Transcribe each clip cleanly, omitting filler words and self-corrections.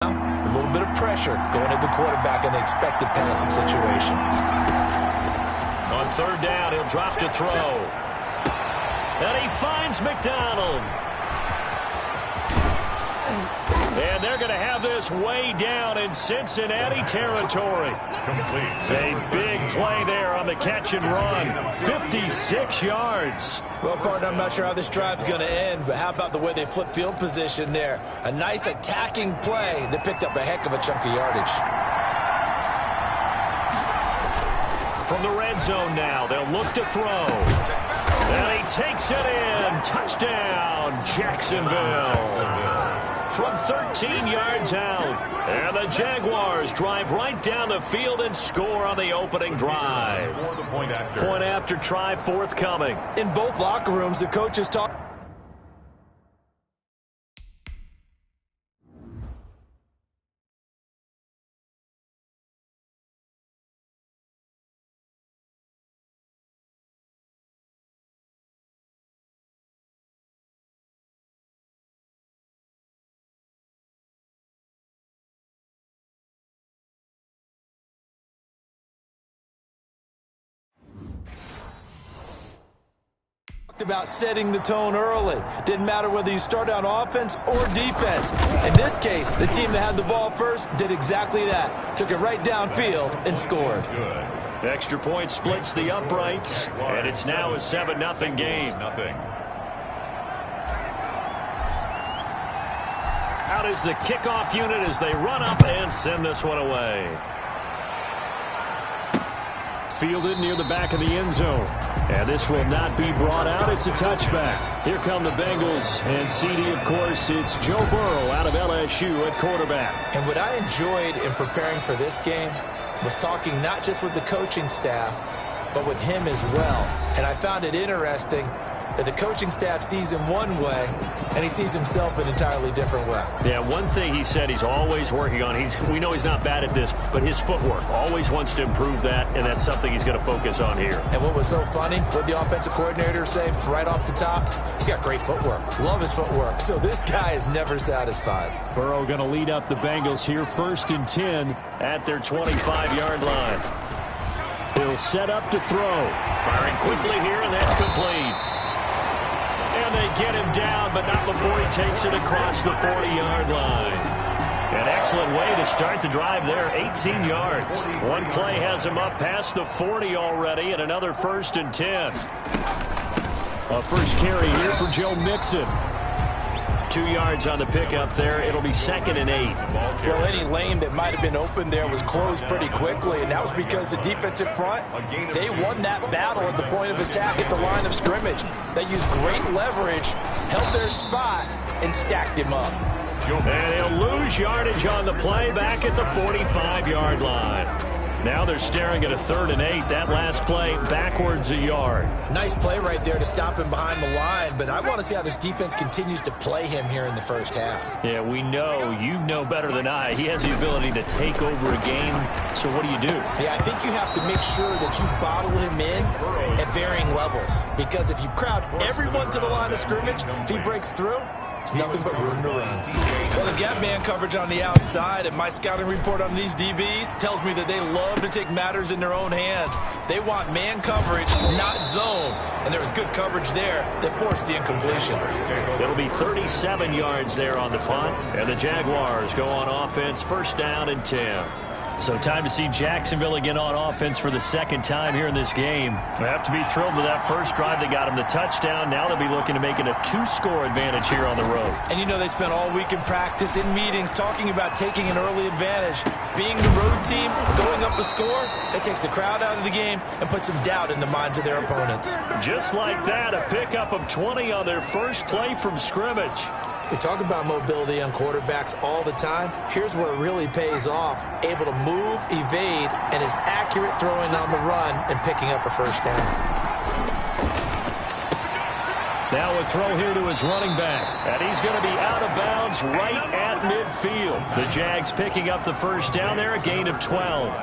A little bit of pressure going at the quarterback in the expected passing situation. On third down, he'll drop to throw. And he finds McDonald. And they're going to have this way down in Cincinnati territory. Complete. A big play there on the catch and run. 56 yards. Well, partner, I'm not sure how this drive's going to end, but how about the way they flip field position there? A nice attacking play that picked up a heck of a chunk of yardage. From the red zone now, they'll look to throw. And he takes it in. Touchdown, Jacksonville. From 13 yards out. And the Jaguars drive right down the field and score on the opening drive. Point after try forthcoming. In both locker rooms, the coaches talk. About setting the tone early. Didn't matter whether you start on offense or defense. In this case, the team that had the ball first did exactly that. Took it right downfield and scored. Good. Extra point splits the uprights, and it's now a 7-0 game. Out is the kickoff unit as they run up and send this one away. Fielded near the back of the end zone. And this will not be brought out. It's a touchback. Here come the Bengals. And CD, of course, it's Joe Burrow out of LSU at quarterback. And what I enjoyed in preparing for this game was talking not just with the coaching staff, but with him as well. And I found it interesting that the coaching staff sees him one way, and he sees himself an entirely different way. Yeah, one thing he said he's always working on, we know he's not bad at this, but his footwork, always wants to improve that, and that's something he's going to focus on here. And what was so funny, what the offensive coordinator say right off the top, he's got great footwork. Love his footwork. So this guy is never satisfied. Burrow going to lead up the Bengals here, 1st and 10 at their 25-yard line. He'll set up to throw. Firing quickly here, and that's complete. And they get him down, but not before he takes it across the 40-yard line. An excellent way to start the drive there, 18 yards. One play has him up past the 40 already, and another 1st and 10. A first carry here for Joe Mixon. 2 yards on the pickup there. It'll be 2nd and 8. Well, any lane that might have been open there was closed pretty quickly, and that was because the defensive front, they won that battle at the point of attack at the line of scrimmage. They used great leverage, held their spot, and stacked him up. And he'll lose yardage on the play back at the 45-yard line. Now they're staring at a 3rd and 8. That last play backwards a yard. Nice play right there to stop him behind the line, but I want to see how this defense continues to play him here in the first half. Yeah, we know. You know better than I. He has the ability to take over a game. So what do you do? Yeah, I think you have to make sure that you bottle him in at varying levels, because if you crowd everyone to the line of scrimmage, if he breaks through, it's nothing but room to run. Well, they've got man coverage on the outside, and my scouting report on these DBs tells me that they love to take matters in their own hands. They want man coverage, not zone. And there was good coverage there that forced the incompletion. It'll be 37 yards there on the punt, and the Jaguars go on offense, 1st down and 10. So time to see Jacksonville again on offense for the 2nd time here in this game. They have to be thrilled with that first drive. They got him the touchdown. Now they'll be looking to make it a 2-score advantage here on the road. And you know they spent all week in practice, in meetings, talking about taking an early advantage. Being the road team, going up a score, that takes the crowd out of the game and puts some doubt in the minds of their opponents. Just like that, a pickup of 20 on their first play from scrimmage. We talk about mobility on quarterbacks all the time. Here's where it really pays off. Able to move, evade, and is accurate throwing on the run and picking up a 1st down. Now a throw here to his running back. And he's going to be out of bounds right at midfield. The Jags picking up the 1st down there, a gain of 12.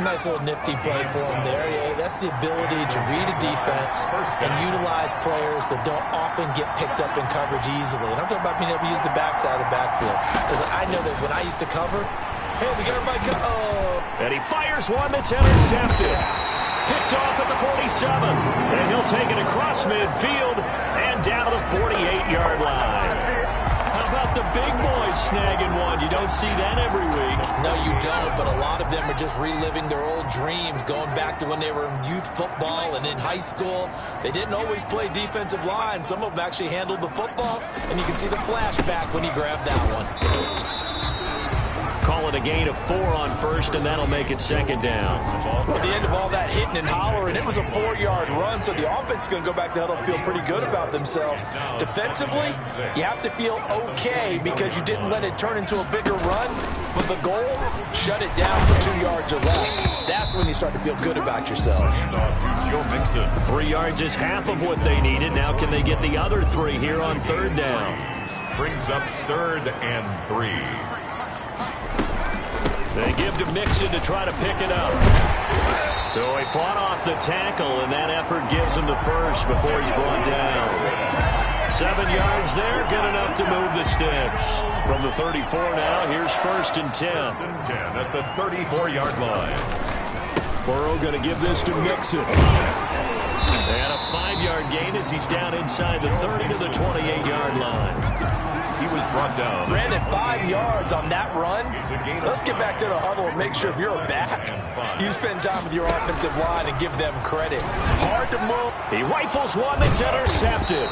Nice little nifty play for him there. Yeah, that's the ability to read a defense and utilize players that don't often get picked up in coverage easily. And I'm talking about being able to use the backside of the backfield. Because I know that when I used to cover, hey, we got everybody and he fires one that's intercepted. Picked off at the 47. And he'll take it across midfield and down to the 48-yard line. How about the big boys snagging one? You don't see that every week. No, you don't, but a lot of them are just reliving their old dreams, going back to when they were in youth football and in high school. They didn't always play defensive line. Some of them actually handled the football, and you can see the flashback when he grabbed that one. Call it a gain of 4 on first, and that'll make it second down. Well, at the end of all that hitting and hollering, it was a 4-yard run, so the offense is going to go back to huddle and feel pretty good about themselves. Defensively, you have to feel okay because you didn't let it turn into a bigger run. But the goal, shut it down for 2 yards or less. That's when you start to feel good about yourselves. 3 yards is half of what they needed. Now can they get the other 3 here on third down? Brings up 3rd and 3. They give to Mixon to try to pick it up. So he fought off the tackle, and that effort gives him the first before he's brought down. 7 yards there, good enough to move the sticks. From the 34 now, here's 1st and 10. 1st and 10 at the 34-yard line. Burrow going to give this to Mixon. And a 5-yard gain as he's down inside the 30 to the 28-yard line. He was brought down. Brandon, 5 yards on that run. Let's get back to the huddle and make sure if you're a back, you spend time with your offensive line and give them credit. Hard to move. He rifles one that's intercepted.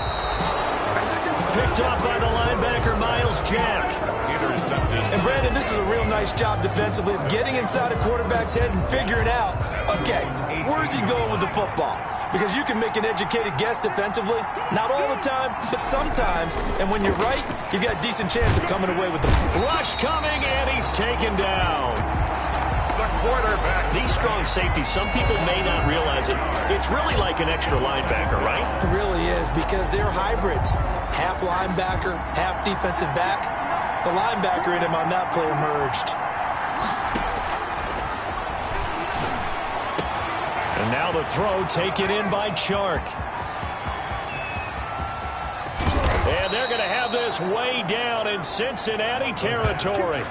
Picked up by the linebacker, Miles Jack. Intercepted. And Brandon, this is a real nice job defensively of getting inside a quarterback's head and figuring out, okay, where's he going with the football? Because you can make an educated guess defensively. Not all the time, but sometimes. And when you're right, you've got a decent chance of coming away with the rush coming, and he's taken down. The quarterback. These strong safeties, some people may not realize it. It's really like an extra linebacker, right? It really is, because they're hybrids. Half linebacker, half defensive back. The linebacker in him on that play emerged. And now the throw taken in by Chark. And they're going to have this way down in Cincinnati territory.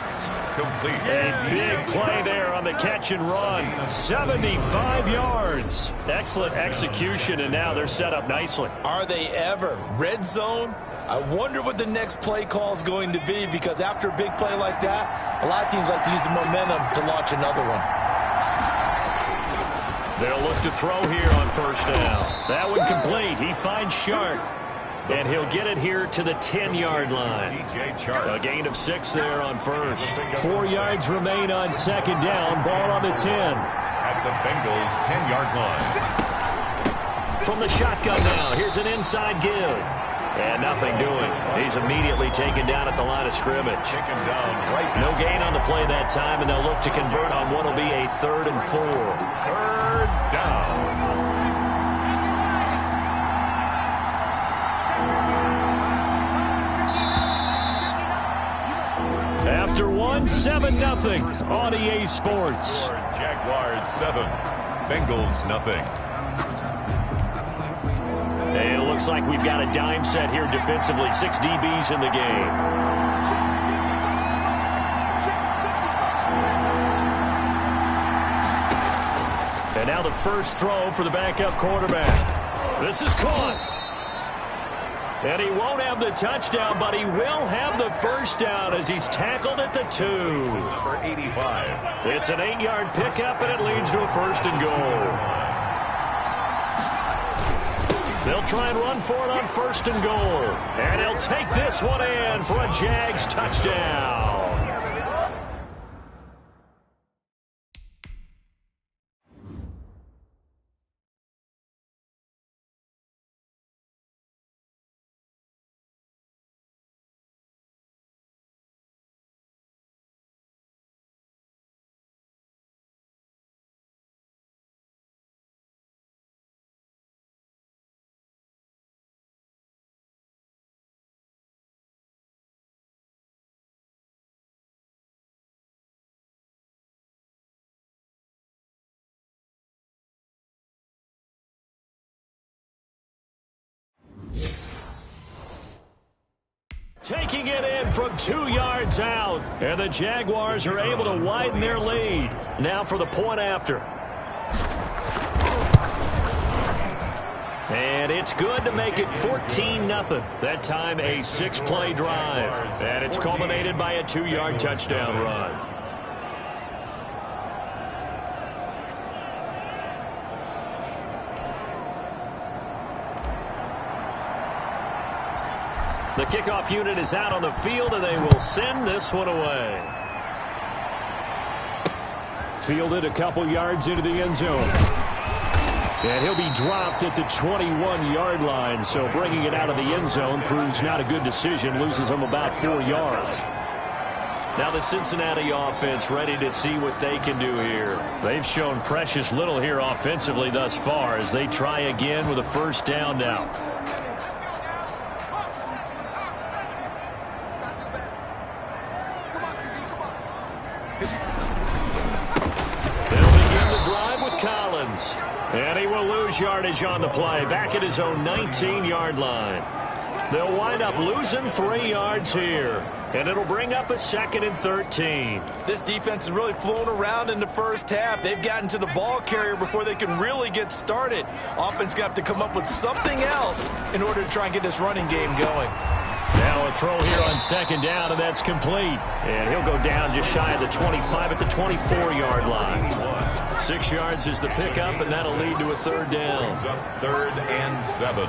Complete. A big play there on the catch and run. 75 yards. Excellent execution, and now they're set up nicely. Are they ever? Red zone? I wonder what the next play call is going to be, because after a big play like that, a lot of teams like to use the momentum to launch another one. They'll look to throw here on first down. That one complete. He finds Shark. And he'll get it here to the 10-yard line. A gain of 6 there on first. 4 yards remain on second down. Ball on the 10. At the Bengals' 10-yard line. From the shotgun now, here's an inside give. And nothing doing. He's immediately taken down at the line of scrimmage. Taken down right now. No gain on the play that time, and they'll look to convert on what will be a 3rd and 4. 3rd down. After 7-0 on EA Sports. Jaguars 7, Bengals nothing. And it looks like we've got a dime set here defensively. 6 DBs in the game. And now the first throw for the backup quarterback. This is caught. And he won't have the touchdown, but he will have the first down as he's tackled at the 2. Number 85. It's an 8-yard pickup, and it leads to a 1st and goal. They'll try and run for it on 1st and goal. And he'll take this one in for a Jags touchdown. Taking it in from 2 yards out. And the Jaguars are able to widen their lead. Now for the point after. And it's good to make it 14-0. That time a 6-play drive. And it's culminated by a 2-yard touchdown run. The kickoff unit is out on the field, and they will send this one away. Fielded a couple yards into the end zone. And he'll be dropped at the 21-yard line, so bringing it out of the end zone proves not a good decision, loses him about 4 yards. Now the Cincinnati offense ready to see what they can do here. They've shown precious little here offensively thus far as they try again with a first down now. And he will lose yardage on the play, back at his own 19-yard line. They'll wind up losing 3 yards here, and it'll bring up a 2nd and 13. This defense has really flown around in the first half. They've gotten to the ball carrier before they can really get started. Offense got to come up with something else in order to try and get this running game going. Now a throw here on 2nd down, and that's complete. And he'll go down just shy of the 25 at the 24-yard line. 6 yards is the pickup, and that'll lead to a 3rd down. 3rd and 7.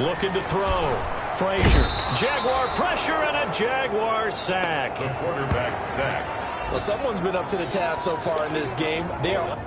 Looking to throw. Frazier. Jaguar pressure and a Jaguar sack. The quarterback sack. Well, someone's been up to the task so far in this game. They are...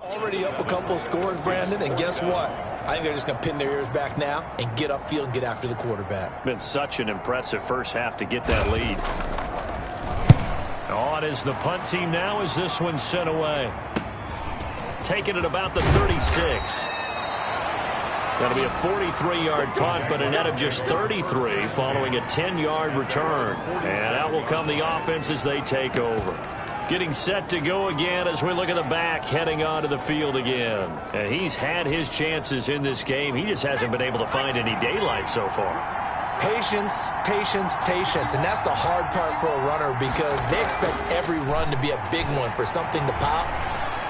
already up a couple of scores, Brandon, and guess what? I think they're just going to pin their ears back now and get upfield and get after the quarterback. Been such an impressive first half to get that lead. On is the punt team now as this one's sent away. Taking it about the 36. That'll be a 43-yard punt, but a net of just 33 following a 10-yard return. And out will come the offense as they take over. Getting set to go again as we look at the back heading onto the field again. And he's had his chances in this game. He just hasn't been able to find any daylight so far. Patience, patience, patience. And that's the hard part for a runner because they expect every run to be a big one for something to pop.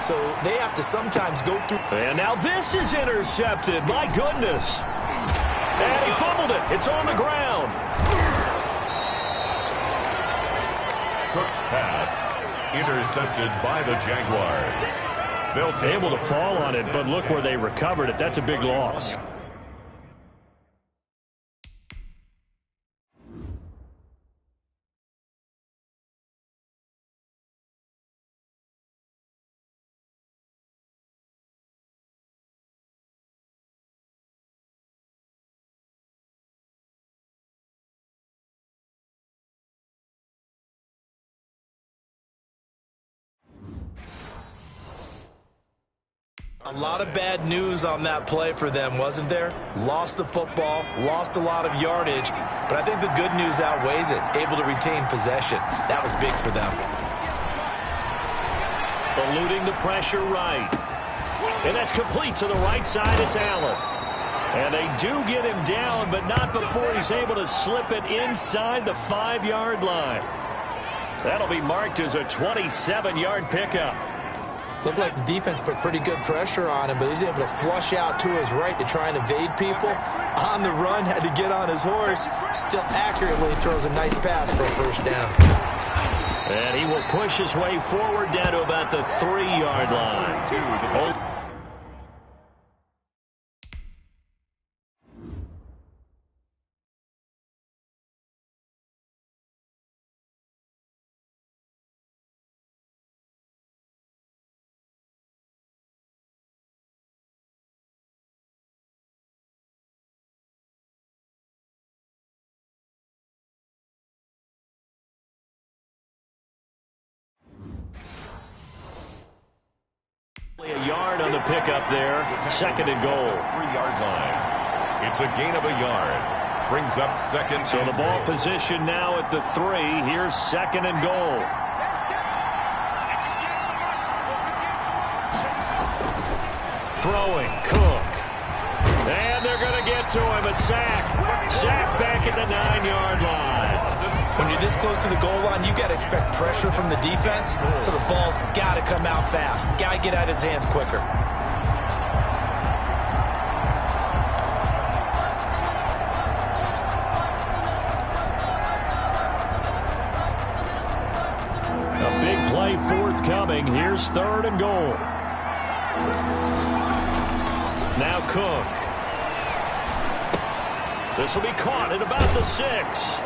So they have to sometimes go through. And now this is intercepted. My goodness. And he fumbled it. It's on the ground. Cook's pass. Intercepted by the Jaguars. They'll able to fall on it, but look where they recovered it. That's a big loss. A lot of bad news on that play for them, wasn't there? Lost the football, lost a lot of yardage, but I think the good news outweighs it. Able to retain possession. That was big for them. Eluding the pressure right. And that's complete to the right side. It's Allen. And they do get him down, but not before he's able to slip it inside the 5-yard line. That'll be marked as a 27-yard pickup. Looked like the defense put pretty good pressure on him, but he's able to flush out to his right to try and evade people. On the run, had to get on his horse. Still accurately throws a nice pass for a first down. And he will push his way forward down to about the 3-yard line. pickup there. Second and goal. 3-yard line. It's a gain of a yard. Brings up second. So the ball position now at the 3. Here's second and goal. Throwing, Cook. And they're going to get to him. A sack. Sack back at the 9-yard line. When you're this close to the goal line, you got to expect pressure from the defense, so the ball's got to come out fast. Got to get out of his hands quicker. A big play forthcoming. Here's third and goal. Now Cook. This will be caught at about the 6.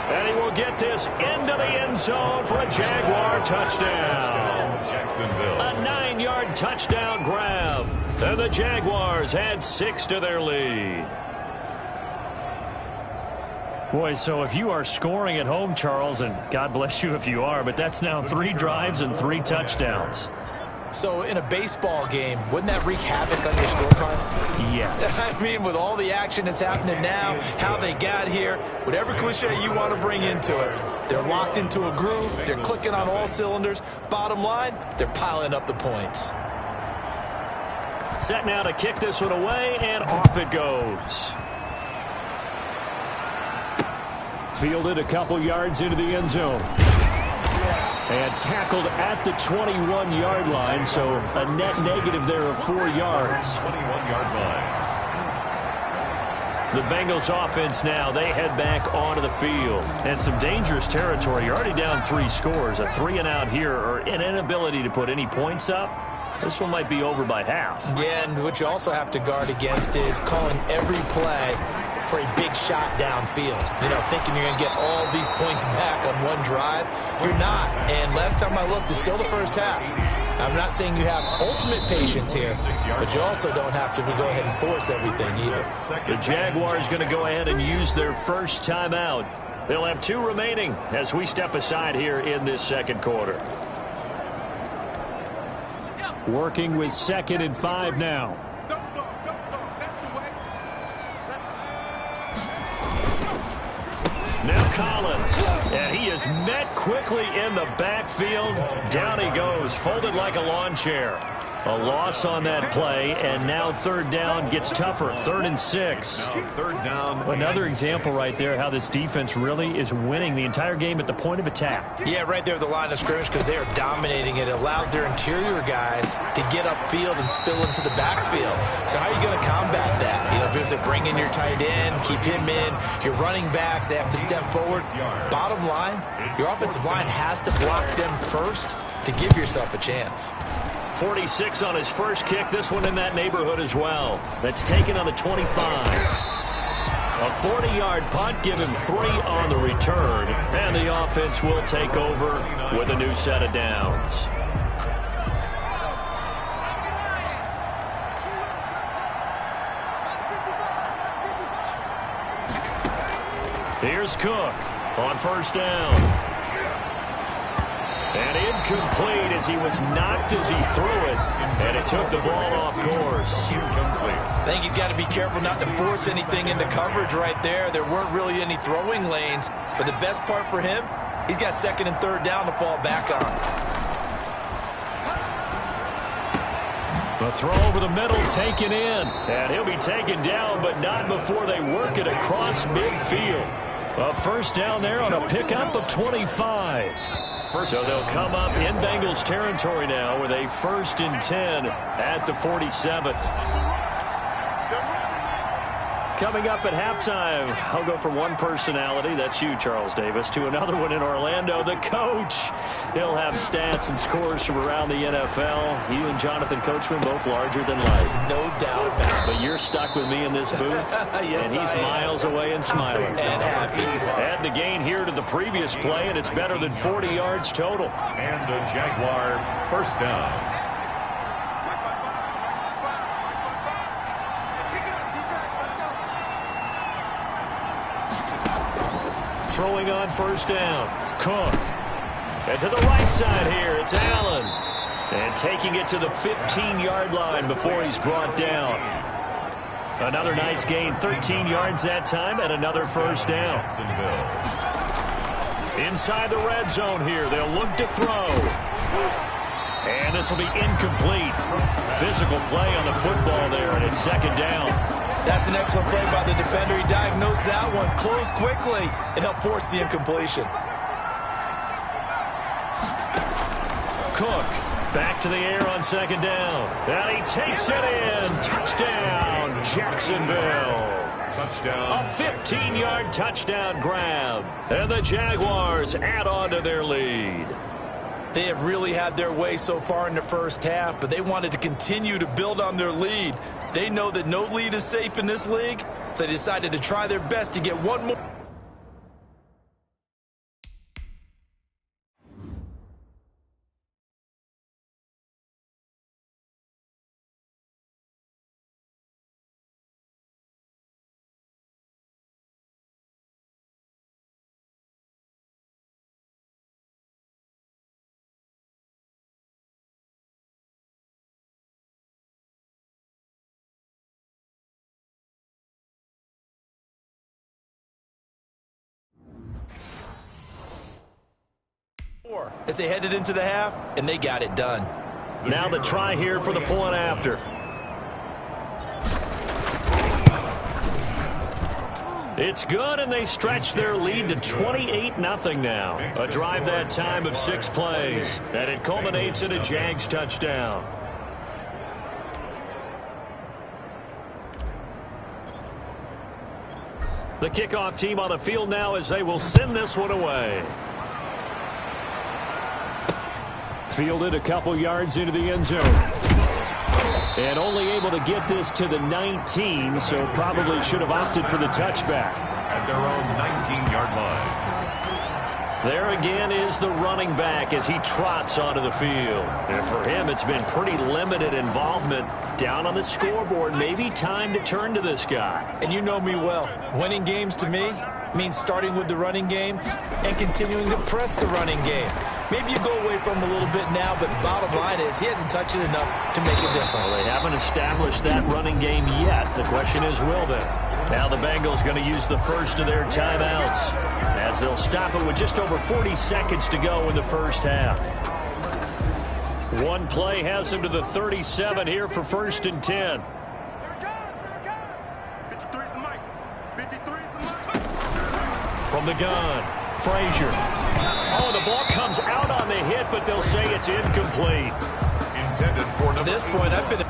And he will get this into the end zone for a Jaguar touchdown. Jacksonville. A 9-yard touchdown grab. And the Jaguars add 6 to their lead. Boy, so if you are scoring at home, Charles, and God bless you if you are, but that's now 3 drives and 3 touchdowns. So in a baseball game, wouldn't that wreak havoc on your scorecard? Yes. I mean, with all the action that's happening now, how they got here, whatever cliche you want to bring into it, they're locked into a groove, they're clicking on all cylinders. Bottom line, they're piling up the points. Set now to kick this one away, and off it goes. Fielded a couple yards into the end zone. And tackled at the 21-yard line, so a net negative there of 4 yards. 21-yard line. The Bengals offense now, they head back onto the field. And some dangerous territory. You're already down 3 scores. A 3-and-out here, or an inability to put any points up. This one might be over by half. Yeah, and what you also have to guard against is calling every play for a big shot downfield. You know, thinking you're going to get all these points back on one drive. You're not. And last time I looked, it's still the first half. I'm not saying you have ultimate patience here, but you also don't have to go ahead and force everything either. The Jaguars going to go ahead and use their first timeout. They'll have 2 remaining as we step aside here in this second quarter. Working with 2nd and 5 now. Now Collins, and he is met quickly in the backfield. Down he goes, folded like a lawn chair. A loss on that play, and now 3rd down gets tougher. 3rd and 6. Now 3rd down. Another example right there how this defense really is winning the entire game at the point of attack. Yeah, right there at the line of scrimmage, because they are dominating it. It allows their interior guys to get upfield and spill into the backfield. So how are you going to combat that? You know, because they bring in your tight end, keep him in. Your running backs, they have to step forward. Bottom line, your offensive line has to block them first to give yourself a chance. 46 on his first kick. This one in that neighborhood as well. That's taken on the 25. A 40-yard punt, give him 3 on the return. And the offense will take over with a new set of downs. Here's Cook on 1st down. And incomplete as he was knocked as he threw it. And it took the ball off course. I think he's got to be careful not to force anything into coverage right there. There weren't really any throwing lanes. But the best part for him, he's got 2nd and 3rd down to fall back on. A throw over the middle taken in. And he'll be taken down, but not before they work it across midfield. A 1st down there on a pickup of 25. So they'll come up in Bengals territory now with a 1st and 10 at the 47. Coming up at halftime, I'll go from one personality, that's you, Charles Davis, to another one in Orlando, the coach. He'll have stats and scores from around the NFL. You and Jonathan Coachman, both larger than life. No doubt about it. But you're stuck with me in this booth, Yes, and he's miles away and smiling. And happy. Add the gain here to the previous play, and it's better than 40 yards total. And a Jaguar 1st down. Throwing on 1st down. Cook. And to the right side here, it's Allen. And taking it to the 15-yard line before he's brought down. Another nice gain, 13 yards that time, and another first down. Inside the red zone here, they'll look to throw. And this will be incomplete. Physical play on the football there, and it's second down. That's an excellent play by the defender. He diagnosed that one, closed quickly, and helped force the incompletion. Cook back to the air on second down. And he takes it in. Touchdown, Jacksonville. Touchdown. A 15-yard touchdown grab. And the Jaguars add on to their lead. They have really had their way so far in the first half, but they wanted to continue to build on their lead. They know that no lead is safe in this league, so they decided to try their best to get one more. As they headed into the half, and they got it done. Now the try here for the point after. It's good, and they stretch their lead to 28-0 now. A drive that time of 6 plays, and it culminates in a Jags touchdown. The kickoff team on the field now as they will send this one away. Fielded a couple yards into the end zone. And only able to get this to the 19, so probably should have opted for the touchback. At their own 19-yard line. There again is the running back as he trots onto the field. And for him, it's been pretty limited involvement. Down on the scoreboard, maybe time to turn to this guy. And you know me well. Winning games to me means starting with the running game and continuing to press the running game. Maybe you go away from him a little bit now, but the bottom line is he hasn't touched it enough to make a difference. Well, they haven't established that running game yet. The question is, will they? Now the Bengals going to use the first of their timeouts as they'll stop it with just over 40 seconds to go in the first half. One play has them to the 37 here for 1st and 10. From the gun, Frazier. Oh, the ball comes out on the hit, but they'll say it's incomplete. Intended for to this point, I've been...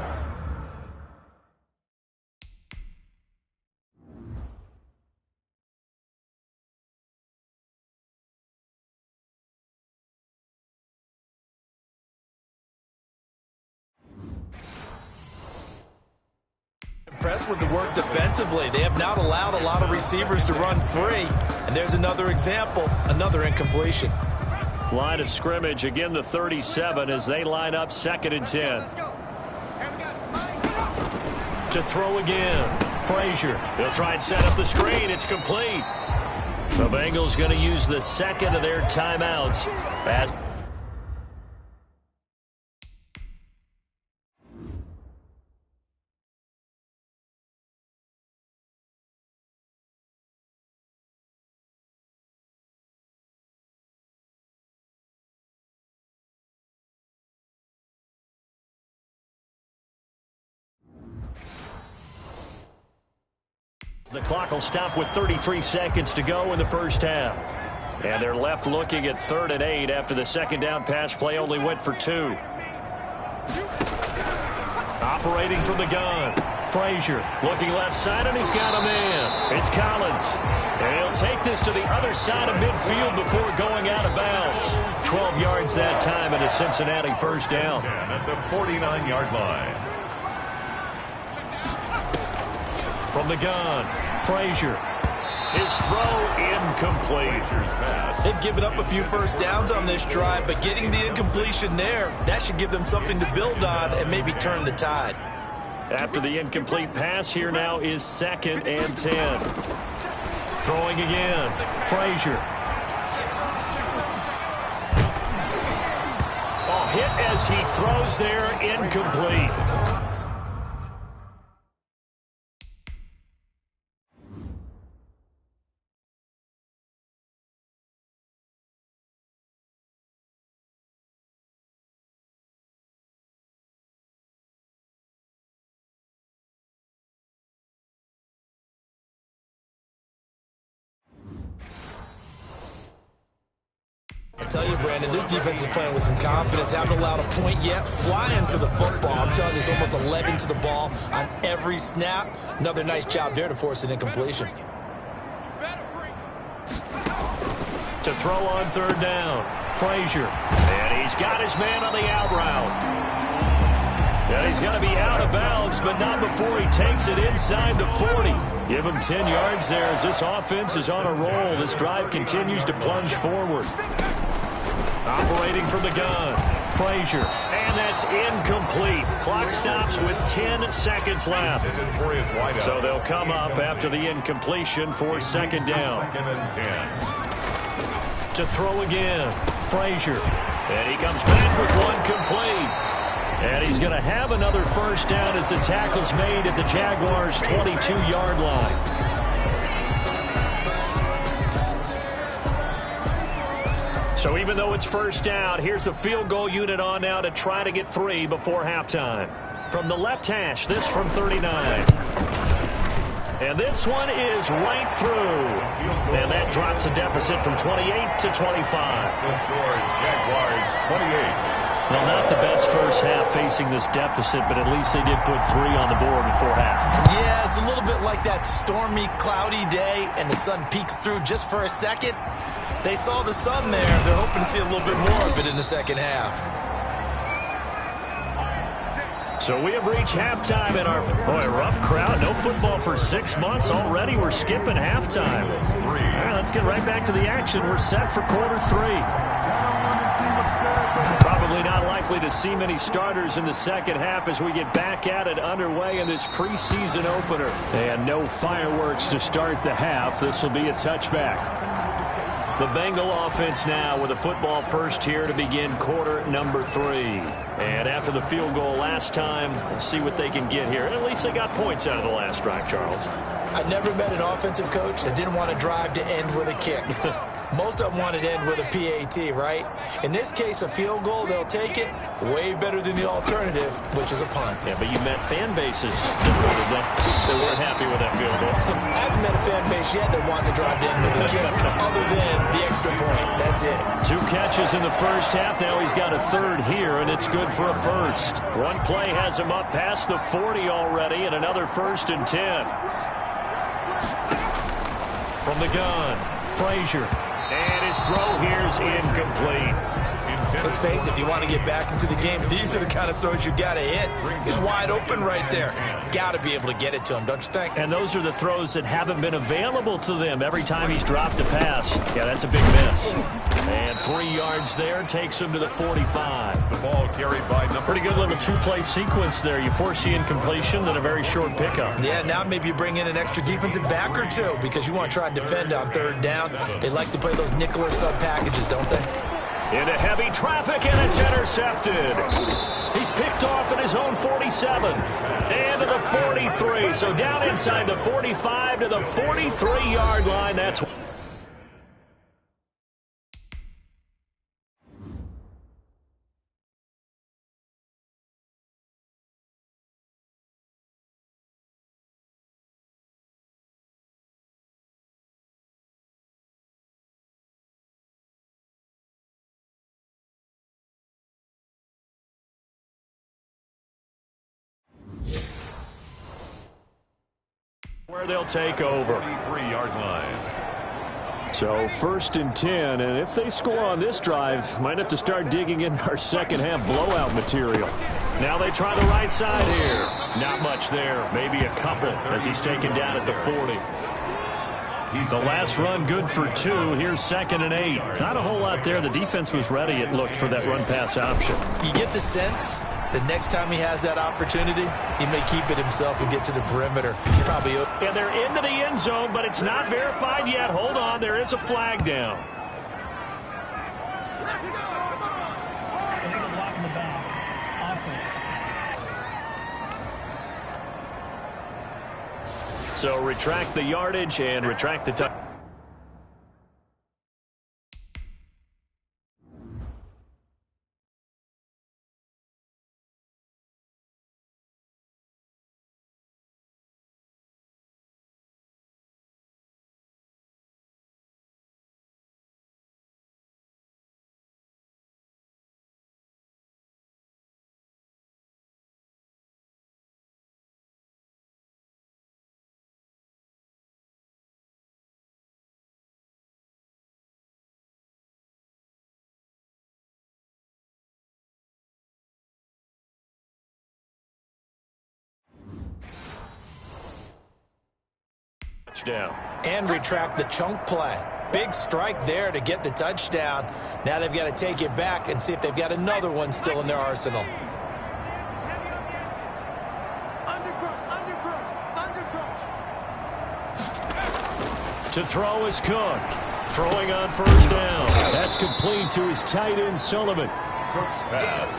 impressed with the work defensively. They have not allowed a lot of receivers to run free. And there's another example, another incompletion. Line of scrimmage, again the 37 as they line up 2nd and 10. To throw again, Frazier. They'll try and set up the screen. It's complete. The Bengals going to use the second of their timeouts as the clock will stop with 33 seconds to go in the first half. And they're left looking at 3rd and 8 after the second down pass play only went for 2. Operating from the gun, Frazier looking left side, and he's got a man. It's Collins. And he'll take this to the other side of midfield before going out of bounds. 12 yards that time and a Cincinnati first down. At the 49-yard line. From the gun, Frazier. His throw incomplete. They've given up a few first downs on this drive, but getting the incompletion there, that should give them something to build on and maybe turn the tide. After the incomplete pass, here now is 2nd and 10. Throwing again, Frazier. hit as he throws there, incomplete. I tell you, Brandon, this defense is playing with some confidence. Haven't allowed a point yet. Flying to the football. I'm telling you, it's almost 11 to the ball on every snap. Another nice job there to force an incompletion. To throw on third down, Frazier. And he's got his man on the out route. Yeah, he's got to be out of bounds, but not before he takes it inside the 40. Give him 10 yards there as this offense is on a roll. This drive continues to plunge forward. Operating from the gun, Frazier. And that's incomplete. Clock stops with 10 seconds left. So they'll come up after the incompletion for second down. Second and 10. To throw again, Frazier. And he comes back with one complete. And he's going to have another first down as the tackle's made at the Jaguars' 22-yard line. So even though it's first down, here's the field goal unit on now to try to get 3 before halftime. From the left hash, this from 39. And this one is right through. And that drops a deficit from 28 to 25. The score, Jaguars 28. Well, not the best first half facing this deficit, but at least they did put 3 on the board before half. Yeah, it's a little bit like that stormy, cloudy day, and the sun peeks through just for a second. They saw the sun there. They're hoping to see a little bit more of it in the second half. So we have reached halftime in our rough crowd. No football for 6 months already. We're skipping halftime. All right, let's get right back to the action. We're set for quarter 3. Probably not likely to see many starters in the second half as we get back at it underway in this preseason opener. And no fireworks to start the half. This will be a touchback. The Bengal offense now with a football first here to begin quarter number 3. And after the field goal last time, we'll see what they can get here. At least they got points out of the last drive, Charles. I never met an offensive coach that didn't want to drive to end with a kick. Most of them want it to end with a PAT, right? In this case, a field goal, they'll take it. Way better than the alternative, which is a punt. Yeah, but you met fan bases that weren't happy with that field goal. I haven't met a fan base yet that wants to drive to end with a kick other than the extra point. That's it. 2 catches in the first half. Now he's got a third here, and it's good for a first. One play has him up past the 40 already, and another 1st and 10. From the gun, Frazier. And his throw here is incomplete. Let's face it, if you want to get back into the game, these are the kind of throws you got to hit. He's wide open right there. Got to be able to get it to him, don't you think? And those are the throws that haven't been available to them every time he's dropped a pass. Yeah, that's a big miss. And 3 yards there takes him to the 45. The ball carried by number. Pretty good little 2-play sequence there. You force the incompletion, then a very short pickup. Yeah, now maybe you bring in an extra defensive back or 2 because you want to try and defend on third down. They like to play those nickel or sub packages, don't they? Into heavy traffic, and it's intercepted. He's picked off at his own 47. And to the 43. So down inside the 45 to the 43-yard line. That's... where they'll take over. 43-yard line. So 1st and 10, and if they score on this drive, might have to start digging in our second half blowout material. Now they try the right side here. Not much there, maybe a couple as he's taken down at the 40. The last run good for 2. Here's 2nd and 8. Not a whole lot there. The defense was ready, it looked, for that run pass option. You get the sense the next time he has that opportunity, he may keep it himself and get to the perimeter. Probably. And they're into the end zone, but it's not verified yet. Hold on, there is a flag down. So retract the yardage and retract the touchdown. And retract the chunk play. Big strike there to get the touchdown. Now they've got to take it back and see if they've got another one still in their arsenal. To throw is Cook. Throwing on first down. That's complete to his tight end, Sullivan.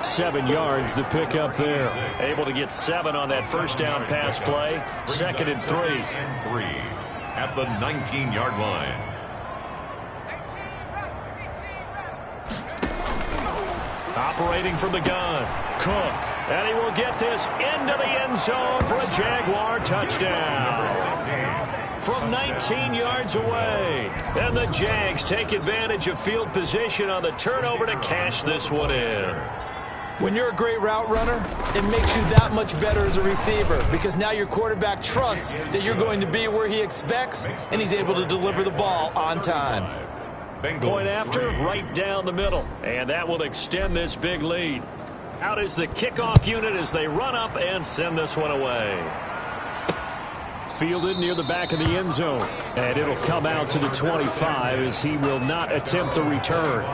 7 yards the pick up there. Able to get 7 on that first down pass play. 2nd and 3. At the 19-yard line. Operating from the gun, Cook. And he will get this into the end zone for a Jaguar touchdown. From 19 yards away. And the Jags take advantage of field position on the turnover to cash this one in. When you're a great route runner, it makes you that much better as a receiver because now your quarterback trusts that you're going to be where he expects, and he's able to deliver the ball on time. Point after, right down the middle, and that will extend this big lead. Out is the kickoff unit as they run up and send this one away. Fielded near the back of the end zone, and it'll come out to the 25 as he will not attempt a return.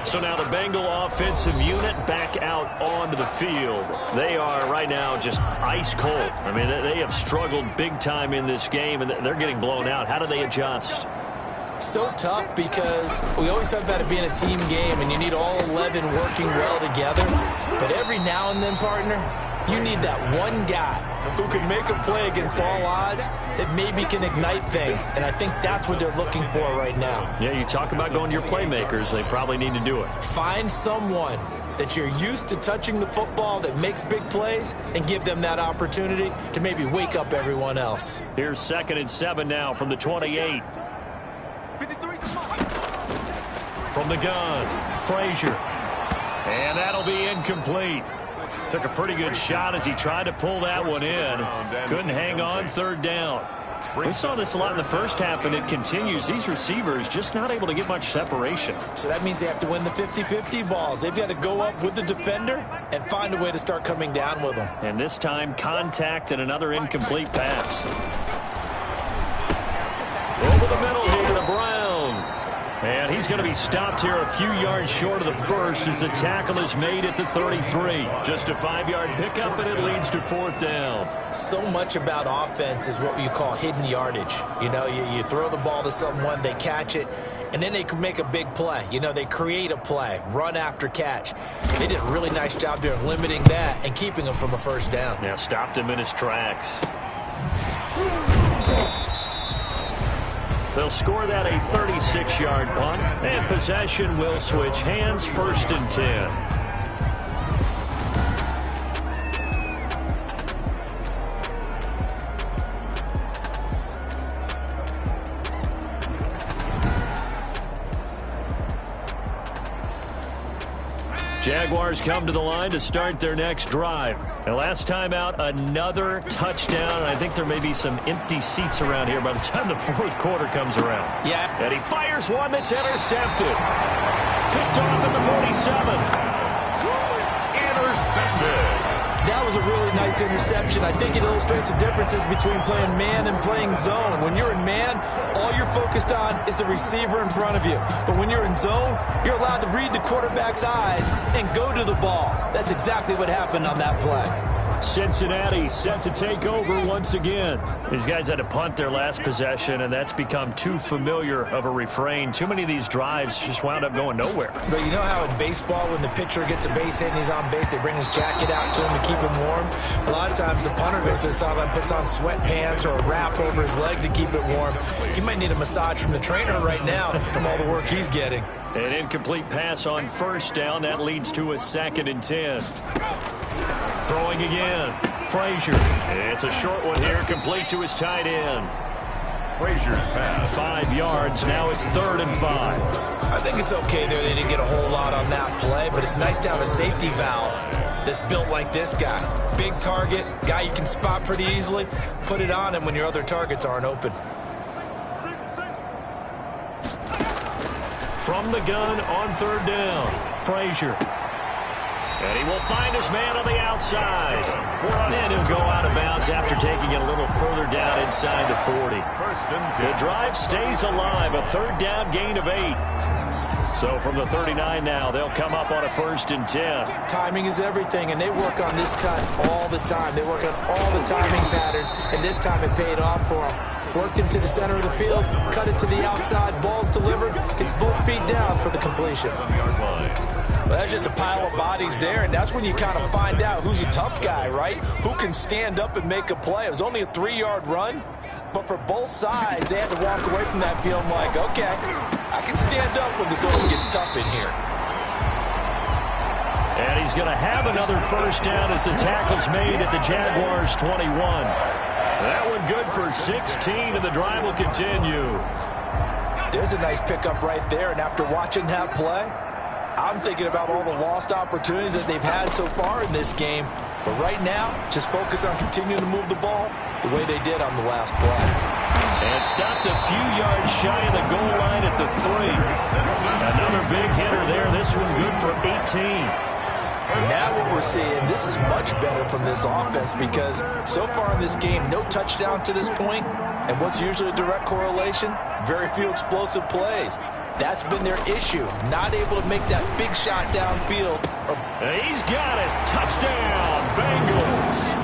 So now the Bengal offensive unit back out onto the field. They are right now just ice cold. I mean, they have struggled big time in this game, and they're getting blown out. How do they adjust? So tough because we always talk about it being a team game, and you need all 11 working well together. But every now and then, partner, you need that one guy who can make a play against all odds that maybe can ignite things. And I think that's what they're looking for right now. Yeah, you talk about going to your playmakers. They probably need to do it. Find someone that you're used to touching the football that makes big plays and give them that opportunity to maybe wake up everyone else. Here's 2nd and 7 now from the 28. From the gun, Frazier. And that'll be incomplete. Took a pretty good shot as he tried to pull that one in. Couldn't hang on, 3rd down. We saw this a lot in the first half, and it continues. These receivers just not able to get much separation. So that means they have to win the 50-50 balls. They've got to go up with the defender and find a way to start coming down with them. And this time, contact and another incomplete pass. Over the middle here to Brown. And he's going to be stopped here a few yards short of the first as the tackle is made at the 33. Just a 5-yard pickup, and it leads to 4th down. So much about offense is what you call hidden yardage. You know, you throw the ball to someone, they catch it, and then they can make a big play. You know, they create a play, run after catch. They did a really nice job there of limiting that and keeping him from a first down. Yeah, stopped him in his tracks. They'll score that a 36-yard punt, and possession will switch hands, 1st and 10. Jaguars come to the line to start their next drive. And last time out, another touchdown. I think there may be some empty seats around here by the time the 4th quarter comes around. Yeah. And he fires one that's intercepted. Picked off at the 47. Intercepted. That was a really nice interception. I think it illustrates the differences between playing man and playing zone. When you're in man, all you're focused on is the receiver in front of you. But when you're in zone, you're allowed to read the quarterback's eyes and go to the ball. That's exactly what happened on that play. Cincinnati set to take over once again. These guys had to punt their last possession, and that's become too familiar of a refrain. Too many of these drives just wound up going nowhere. But you know how in baseball, when the pitcher gets a base hit and he's on base, they bring his jacket out to him to keep him warm? A lot of times the punter goes to the sideline, puts on sweatpants or a wrap over his leg to keep it warm. He might need a massage from the trainer right now from all the work he's getting. An incomplete pass on first down. That leads to a 2nd and 10. Throwing again. Frazier. It's a short one here, complete to his tight end. Frazier's pass. 5 yards. Now it's 3rd and 5. I think it's okay there. They didn't get a whole lot on that play, but it's nice to have a safety valve that's built like this guy. Big target, guy you can spot pretty easily. Put it on him when your other targets aren't open. From the gun on 3rd down. Frazier. And he will find his man on the outside. And he'll go out of bounds after taking it a little further down inside the 40. The drive stays alive. A 3rd down gain of 8. So from the 39 now, they'll come up on a 1st and 10. Timing is everything, and they work on this cut all the time. They work on all the timing patterns, and this time it paid off for them. Worked him to the center of the field, cut it to the outside, ball's delivered, gets both feet down for the completion. Well, that's just a pile of bodies there, and that's when you kind of find out who's a tough guy, right? Who can stand up and make a play. It was only a 3-yard run, but for both sides, they had to walk away from that field like, okay, I can stand up when the going gets tough in here. And he's going to have another 1st down as the tackle's made at the Jaguars' 21. That one good for 16, and the drive will continue. There's a nice pickup right there, and after watching that play, I'm thinking about all the lost opportunities that they've had so far in this game. But right now, just focus on continuing to move the ball the way they did on the last play. And stopped a few yards shy of the goal line at the 3. Another big hitter there. This one good for 18. Now what we're seeing, this is much better from this offense because so far in this game, no touchdown to this point, and what's usually a direct correlation? Very few explosive plays. That's been their issue, not able to make that big shot downfield. He's got it. Touchdown, Bengals.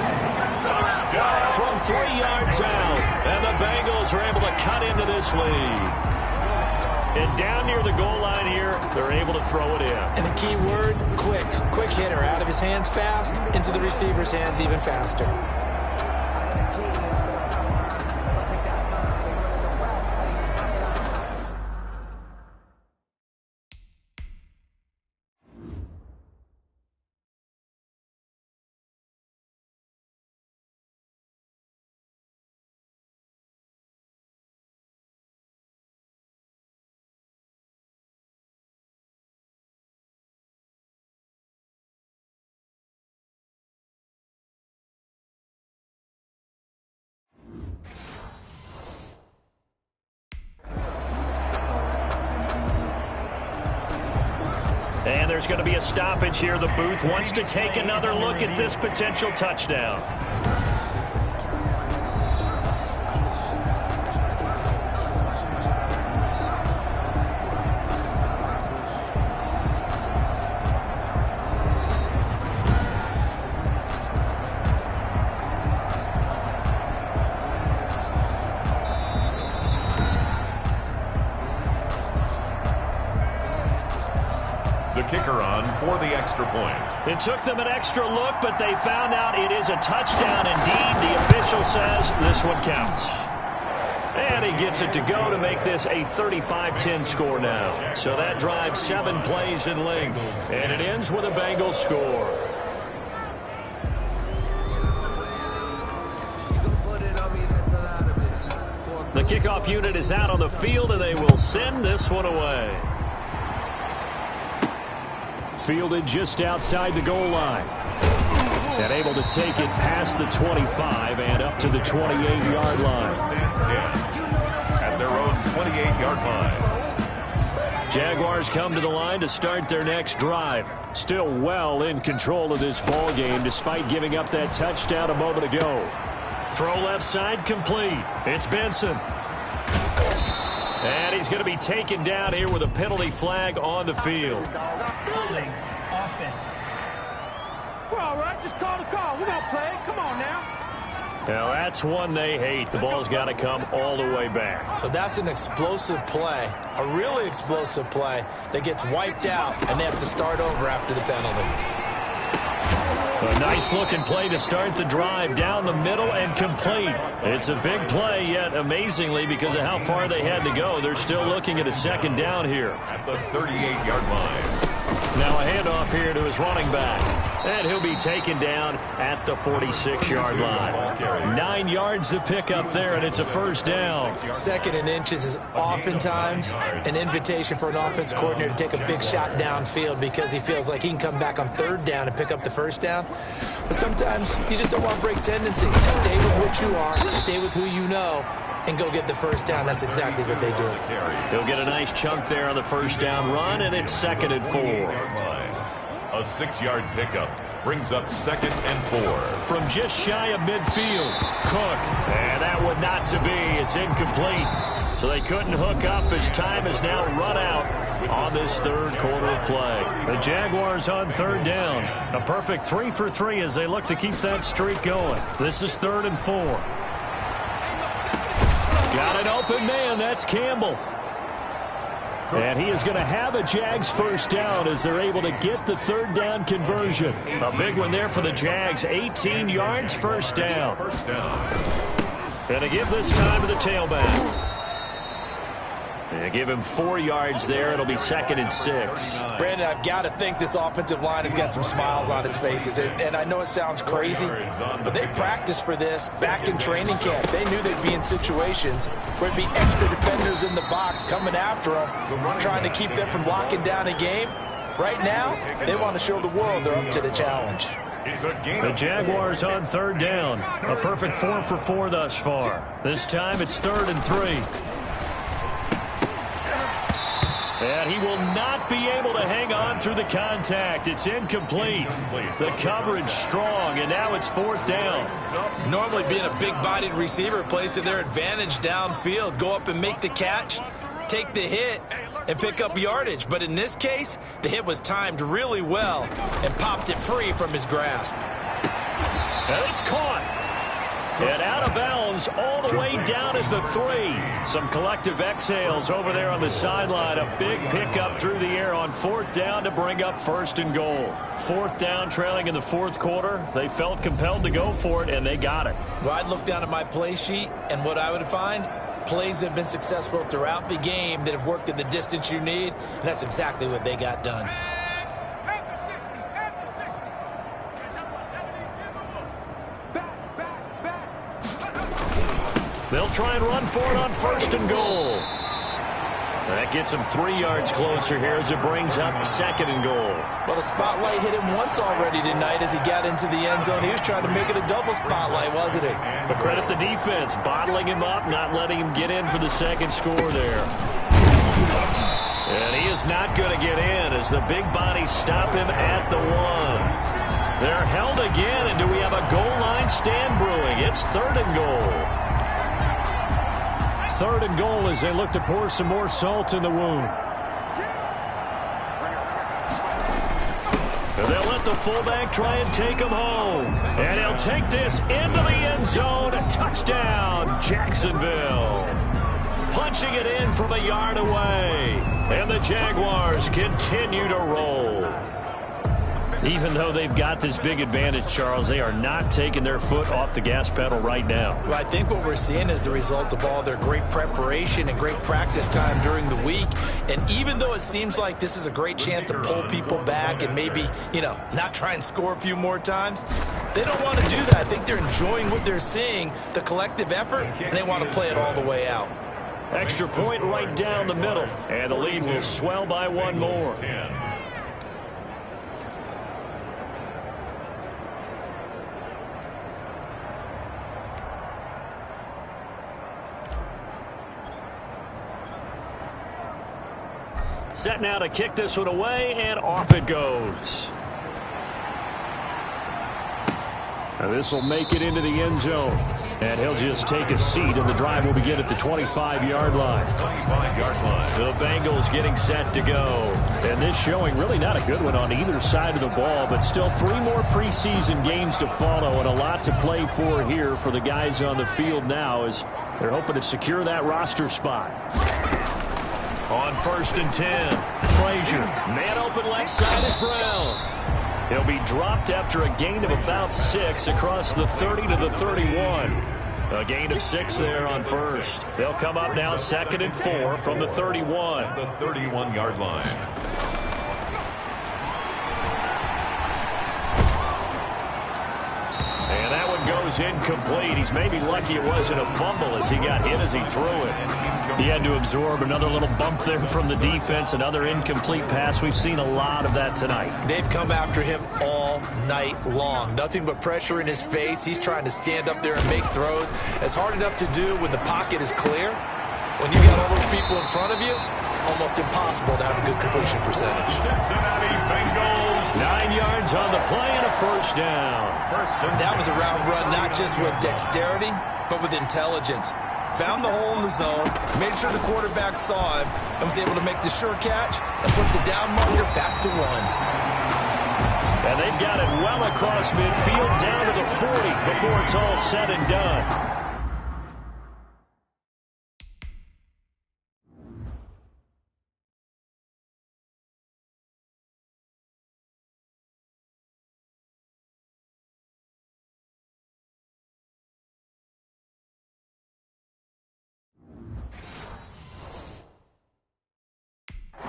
Touchdown. From 3 yards out, and the Bengals are able to cut into this lead. And down near the goal line here, they're able to throw it in. And the key word, quick. Quick hitter. Out of his hands fast, into the receiver's hands even faster. And there's going to be a stoppage here. The booth wants to take another look at this potential touchdown. The kicker on for the extra point. It took them an extra look, but they found out it is a touchdown indeed. The official says this one counts. And he gets it to go to make this a 35-10 score now. So that drives 7 plays in length. And it ends with a Bengals score. The kickoff unit is out on the field, and they will send this one away. Fielded just outside the goal line. And able to take it past the 25 and up to the 28-yard line. At their own 28-yard line. Jaguars come to the line to start their next drive. Still well in control of this ball game despite giving up that touchdown a moment ago. Throw left side complete. It's Benson. And he's going to be taken down here with a penalty flag on the field. Building offense. We're all right. Just call the call. We're going to play. Come on now. Now, that's one they hate. The ball's got to come all the way back. So that's an explosive play, a really explosive play that gets wiped out, and they have to start over after the penalty. A nice-looking play to start the drive down the middle and complete. It's a big play, yet amazingly, because of how far they had to go, they're still looking at a second down here. At the 38-yard line. Now a handoff here to his running back. And he'll be taken down at the 46-yard line. 9 yards to pick up there, and it's a first down. Second and inches is oftentimes an invitation for an offense coordinator to take a big shot downfield because he feels like he can come back on third down and pick up the first down. But sometimes you just don't want to break tendencies. Stay with what you are, stay with who you know, and go get the first down. That's exactly what they did. He'll get a nice chunk there on the first down run, and it's 2nd and 4. A 6-yard pickup brings up 2nd and 4. From just shy of midfield, Cook. And that would not to be. It's incomplete. So they couldn't hook up as time has now run out on this third quarter of play. The Jaguars on third down. A perfect 3 for 3 as they look to keep that streak going. This is 3rd and 4. Got an open man. That's Campbell. And he is going to have a Jags first down as they're able to get the third down conversion. A big one there for the Jags. 18 yards, first down. And to give this time to the tailback. And give him 4 yards there. It'll be 2nd and 6. Brandon, I've got to think this offensive line has got some smiles on its faces. And I know it sounds crazy, but they practiced for this back in training camp. They knew they'd be in situations where it'd be extra defenders in the box coming after them, trying to keep them from locking down a game. Right now, they want to show the world they're up to the challenge. The Jaguars on third down. A perfect 4 for 4 thus far. This time it's 3rd and 3. And he will not be able to hang on through the contact. It's incomplete. The coverage strong, and now it's 4th down. Normally being a big-bodied receiver plays to their advantage downfield. Go up and make the catch, take the hit, and pick up yardage. But in this case, the hit was timed really well and popped it free from his grasp. And it's caught. And out of bounds all the way down at the 3. Some collective exhales over there on the sideline. A big pickup through the air on 4th down to bring up 1st and goal. 4th down trailing in the 4th quarter. They felt compelled to go for it, and they got it. Well, I'd look down at my play sheet, and what I would find, plays have been successful throughout the game that have worked at the distance you need, and that's exactly what they got done. They'll try and run for it on 1st and goal. That gets him 3 yards closer here as it brings up 2nd and goal. Well, the spotlight hit him once already tonight as he got into the end zone. He was trying to make it a double spotlight, wasn't he? But credit the defense, bottling him up, not letting him get in for the second score there. And he is not going to get in as the big bodies stop him at the 1. They're held again, and do we have a goal line stand brewing? It's 3rd and goal. 3rd and goal as they look to pour some more salt in the wound. And they'll let the fullback try and take him home. And he'll take this into the end zone. Touchdown, Jacksonville. Punching it in from a yard away. And the Jaguars continue to roll. Even though they've got this big advantage, Charles, they are not taking their foot off the gas pedal right now. Well, I think what we're seeing is the result of all their great preparation and great practice time during the week. And even though it seems like this is a great chance to pull people back and maybe, not try and score a few more times, they don't want to do that. I think they're enjoying what they're seeing, the collective effort, and they want to play it all the way out. Extra point right down the middle, and the lead will swell by 1 more. Set now to kick this one away, and off it goes. Now this will make it into the end zone. And he'll just take a seat, and the drive will begin at the 25-yard line. 25-yard line. The Bengals getting set to go. And this showing really not a good one on either side of the ball, but still 3 more preseason games to follow and a lot to play for here for the guys on the field now as they're hoping to secure that roster spot. On 1st and 10, Frazier. Man open left side is Brown. He'll be dropped after a gain of about 6 across the 30 to the 31. A gain of 6 there on 1st. They'll come up now 2nd and 4 from the 31. The 31-yard line. And that one goes incomplete. He's maybe lucky it wasn't a fumble as he got hit as he threw it. He had to absorb another little bump there from the defense, another incomplete pass. We've seen a lot of that tonight. They've come after him all night long. Nothing but pressure in his face. He's trying to stand up there and make throws. It's hard enough to do when the pocket is clear. When you got all those people in front of you, almost impossible to have a good completion percentage. Cincinnati Bengals. 9 yards on the play and a 1st down. That was a route run not just with dexterity, but with intelligence. Found the hole in the zone, made sure the quarterback saw him, and was able to make the sure catch and put the down marker back to 1. And they've got it well across midfield down to the 40 before it's all said and done.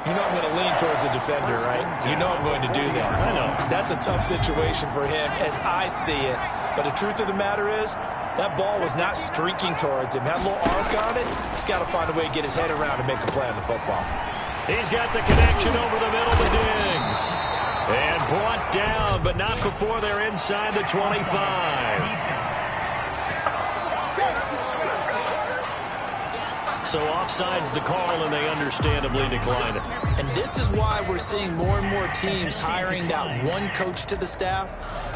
You know I'm going to lean towards the defender, right? You know I'm going to do that. I know. That's a tough situation for him as I see it. But the truth of the matter is, that ball was not streaking towards him. Had a little arc on it. He's got to find a way to get his head around and make a play on the football. He's got the connection over the middle to Diggs. And brought down, but not before they're inside the 25. So offside's the call, and they understandably decline it. And this is why we're seeing more and more teams hiring that one coach to the staff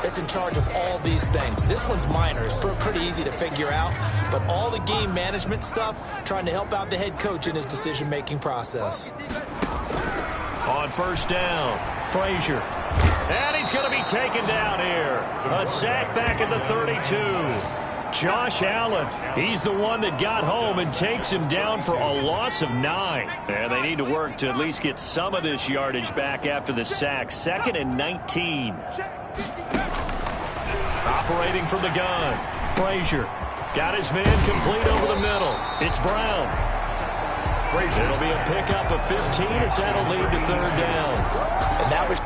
that's in charge of all these things. This one's minor. It's pretty easy to figure out. But all the game management stuff, trying to help out the head coach in his decision-making process. On 1st down, Frazier. And he's going to be taken down here. A sack back at the 32. Josh Allen, he's the one that got home and takes him down for a loss of 9. And they need to work to at least get some of this yardage back after the sack. 2nd and 19. Operating from the gun, Frazier. Got his man complete over the middle. It's Brown. It'll be a pickup of 15 as that'll lead to 3rd down. And that was...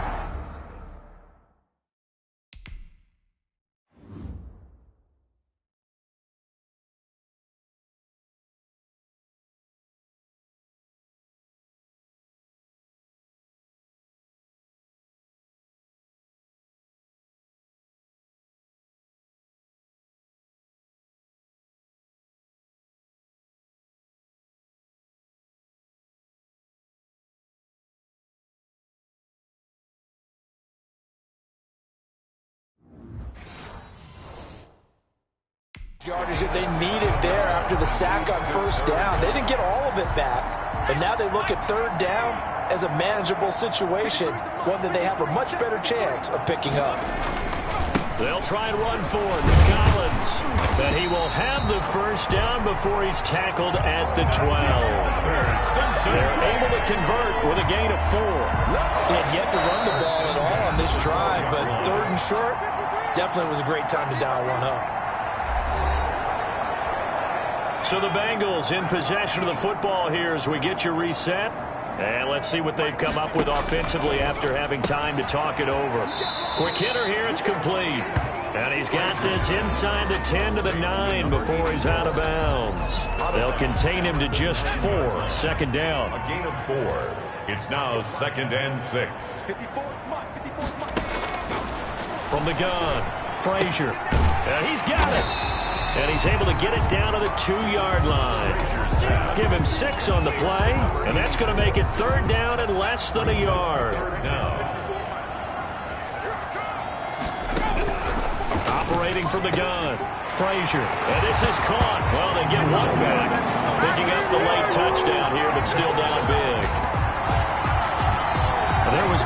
yardage that they needed there after the sack on 1st down. They didn't get all of it back, but now they look at 3rd down as a manageable situation, one that they have a much better chance of picking up. They'll try and run for it with Collins, but he will have the 1st down before he's tackled at the 12. They're able to convert with a gain of 4. They had yet to run the ball at all on this drive, but 3rd and short definitely was a great time to dial one up. So the Bengals in possession of the football here as we get you reset. And let's see what they've come up with offensively after having time to talk it over. Quick hitter here, it's complete. And he's got this inside the 10 to the 9 before he's out of bounds. They'll contain him to just 4. 2nd down. A gain of 4. It's now 2nd and 6. From the gun, Frazier. He's got it. And he's able to get it down to the 2-yard line. Give him 6 on the play, and that's going to make it 3rd down and less than a yard. Operating from the gun, Frazier. And this is caught. Well, they get one back. Picking up the late touchdown here, but still down big.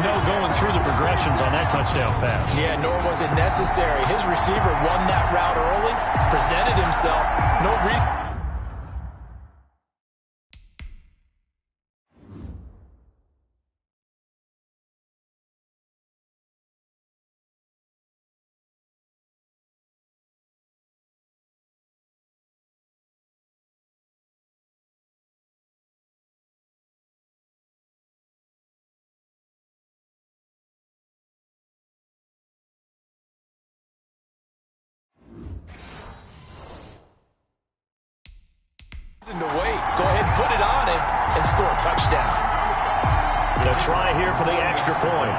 no going through the progressions on that touchdown pass. Yeah, nor was it necessary. His receiver won that route early, presented himself. No reason. To wait. Go ahead and put it on him and score a touchdown. The try here for the extra point.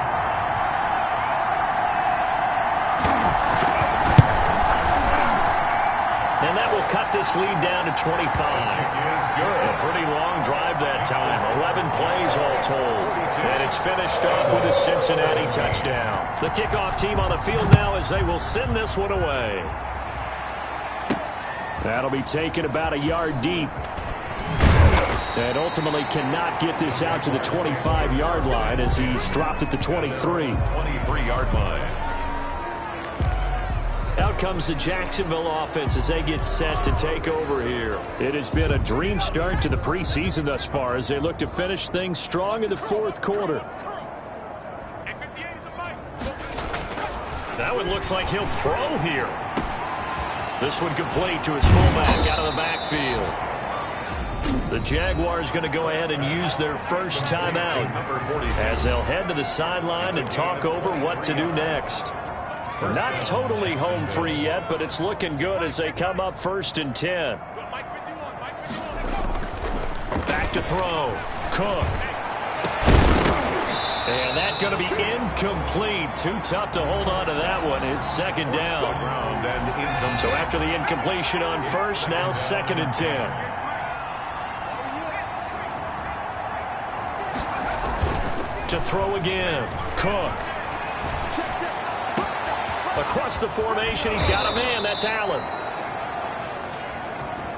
And that will cut this lead down to 25. Is good. A pretty long drive that time. 11 plays all told. And it's finished off with a Cincinnati touchdown. The kickoff team on the field now as they will send this one away. That'll be taken about a yard deep. And ultimately cannot get this out to the 25-yard line as he's dropped at the 23. 23-yard line. Out comes the Jacksonville offense as they get set to take over here. It has been a dream start to the preseason thus far as they look to finish things strong in the fourth quarter. That one looks like he'll throw here. This one complete to his fullback out of the backfield. The Jaguars going to go ahead and use their first timeout as they'll head to the sideline and talk over what to do next. Not totally home free yet, but it's looking good as they come up 1st and 10. Back to throw. Cook. And that's going to be incomplete. Too tough to hold on to that one. It's 2nd down. So after the incompletion on first, now 2nd and 10. To throw again. Cook. Across the formation, he's got a man. That's Allen.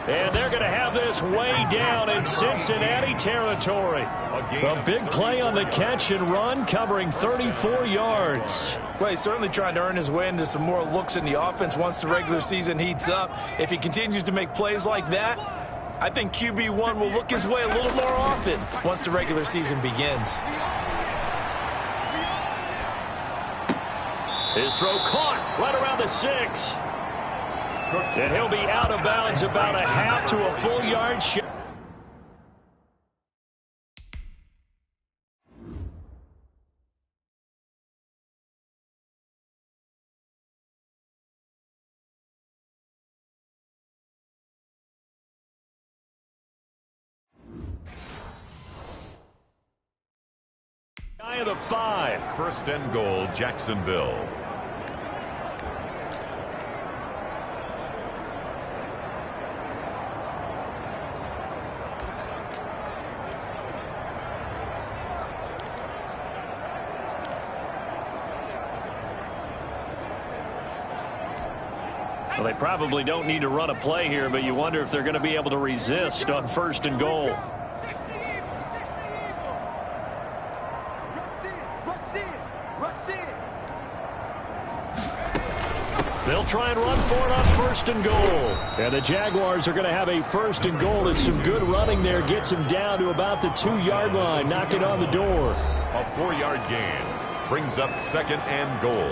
And they're going to have this way down in Cincinnati territory. A big play on the catch and run, covering 34 yards. Well, he's certainly trying to earn his way into some more looks in the offense once the regular season heats up. If he continues to make plays like that, I think QB1 will look his way a little more often once the regular season begins. His throw caught right around the 6. And he'll be out of bounds about a half to a full yard shot. Guy of the 5. 1st and goal, Jacksonville. Well, they probably don't need to run a play here, but you wonder if they're going to be able to resist on 1st and goal. They'll try and run for it on 1st and goal. And the Jaguars are going to have a 1st and goal. As some good running there gets him down to about the 2-yard line, knocking on the door. A 4-yard gain brings up 2nd and goal.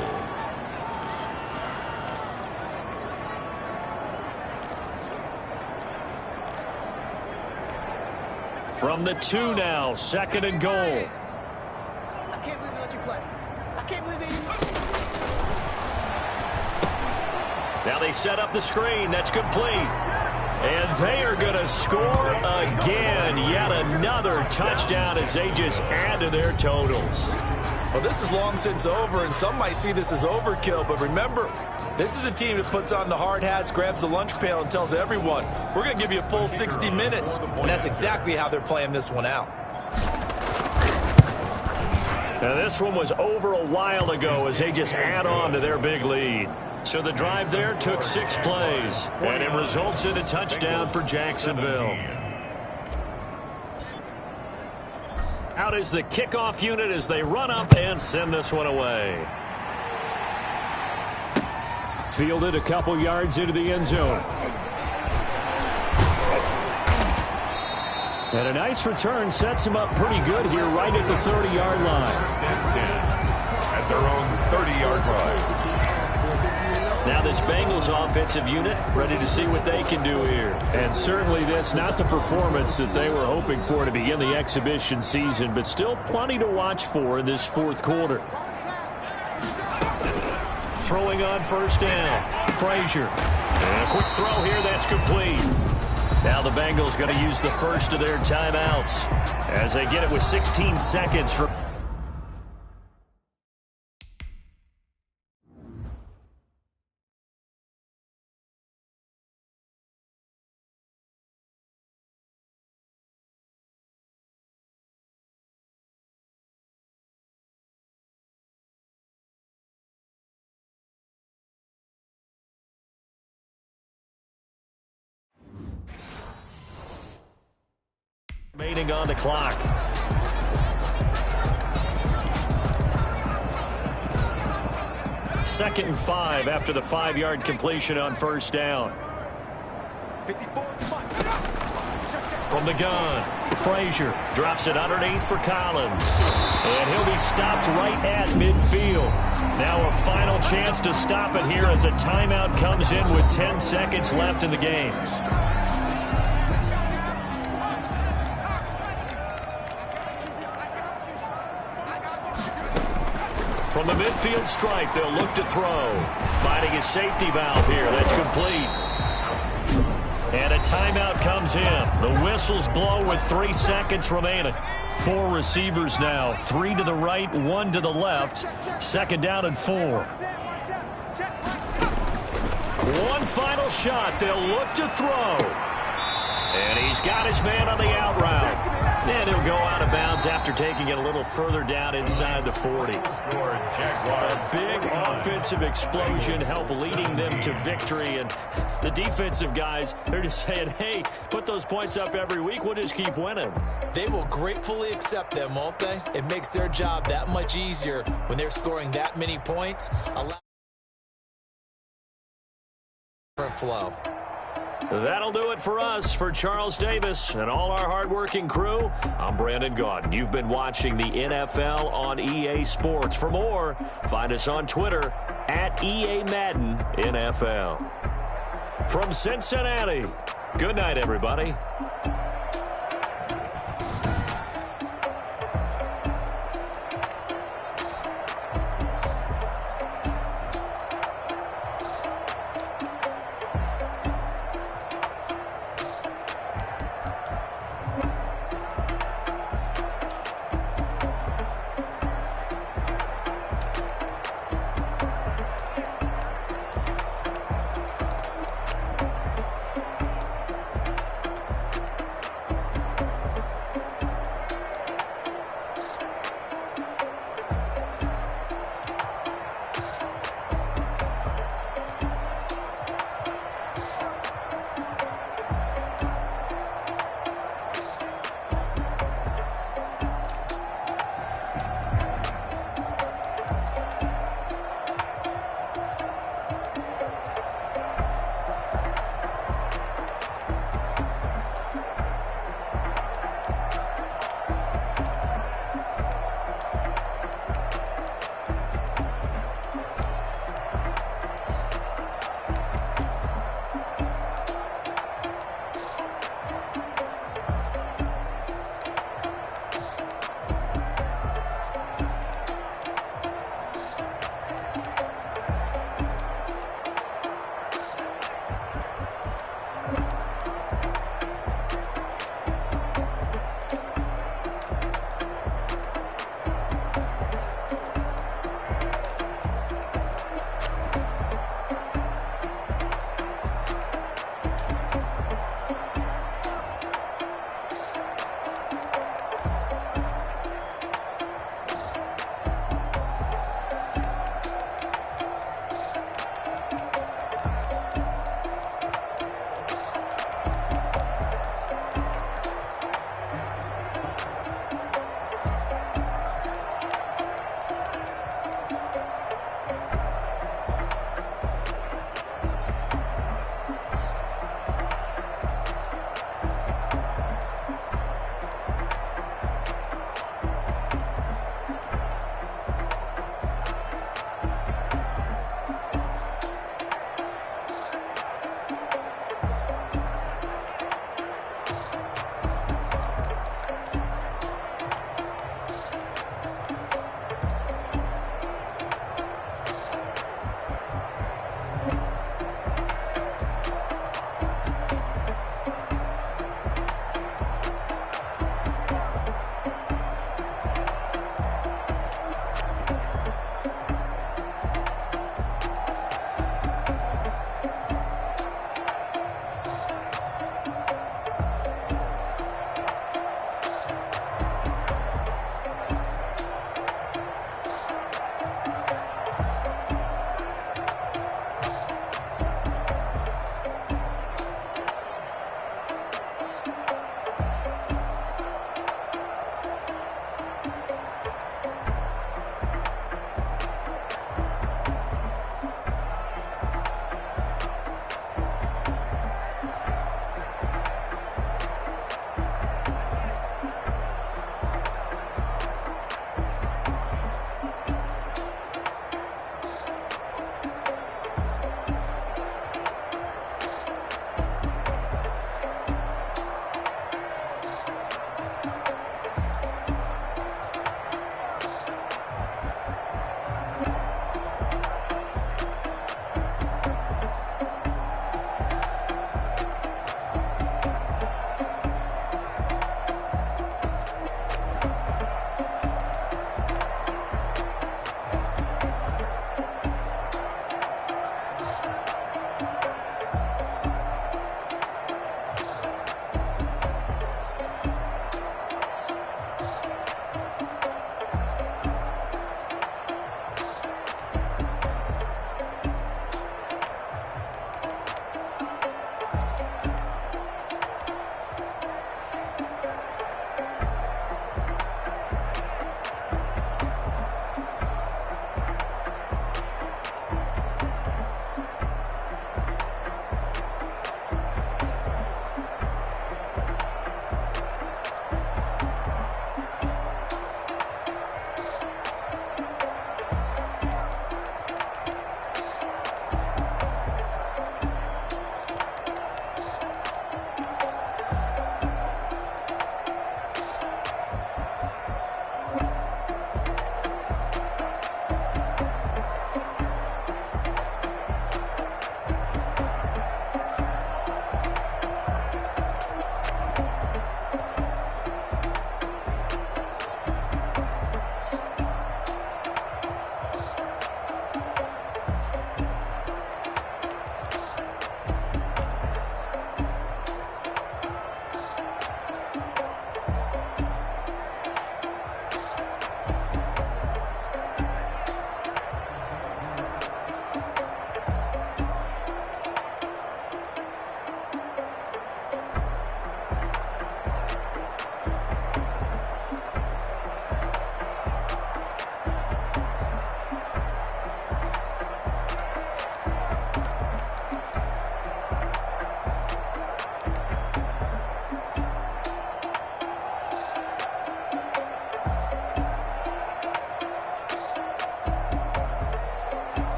From the 2 now, 2nd and goal. I can't believe they let you play. I can't believe they... Now they set up the screen. That's complete. And they are going to score again. Yet another touchdown as they just add to their totals. Well, this is long since over, and some might see this as overkill. But remember, this is a team that puts on the hard hats, grabs the lunch pail, and tells everyone, we're going to give you a full 60 minutes. And that's exactly how they're playing this one out. Now this one was over a while ago as they just add on to their big lead. So the drive there took 6 plays, and it results in a touchdown for Jacksonville. Out is the kickoff unit as they run up and send this one away. Fielded a couple yards into the end zone. And a nice return sets him up pretty good here right at the 30-yard line. At their own 30-yard line. Now this Bengals offensive unit ready to see what they can do here. And certainly this, not the performance that they were hoping for to begin the exhibition season, but still plenty to watch for in this fourth quarter. Throwing on first down, Frazier. And a quick throw here, that's complete. Now the Bengals going to use the first of their timeouts as they get it with 16 seconds for... remaining on the clock. Second and 5 after the 5-yard completion on first down. From the gun, Frazier drops it underneath for Collins. And he'll be stopped right at midfield. Now a final chance to stop it here as a timeout comes in with 10 seconds left in the game. From the midfield stripe, they'll look to throw. Finding a safety valve here. That's complete. And a timeout comes in. The whistles blow with 3 seconds remaining. 4 receivers now. 3 to the right, 1 to the left. Second down and 4. One final shot. They'll look to throw. And he's got his man on the out route. And he'll go out of bounds after taking it a little further down inside the 40. A big offensive explosion helped leading them to victory. And the defensive guys, they're just saying, hey, put those points up every week. We'll just keep winning. They will gratefully accept them, won't they? It makes their job that much easier when they're scoring that many points. Different flow. That'll do it for us. For Charles Davis and all our hardworking crew, I'm Brandon Gaudin. You've been watching the NFL on EA Sports. For more, find us on Twitter at EA Madden NFL. From Cincinnati, good night, everybody.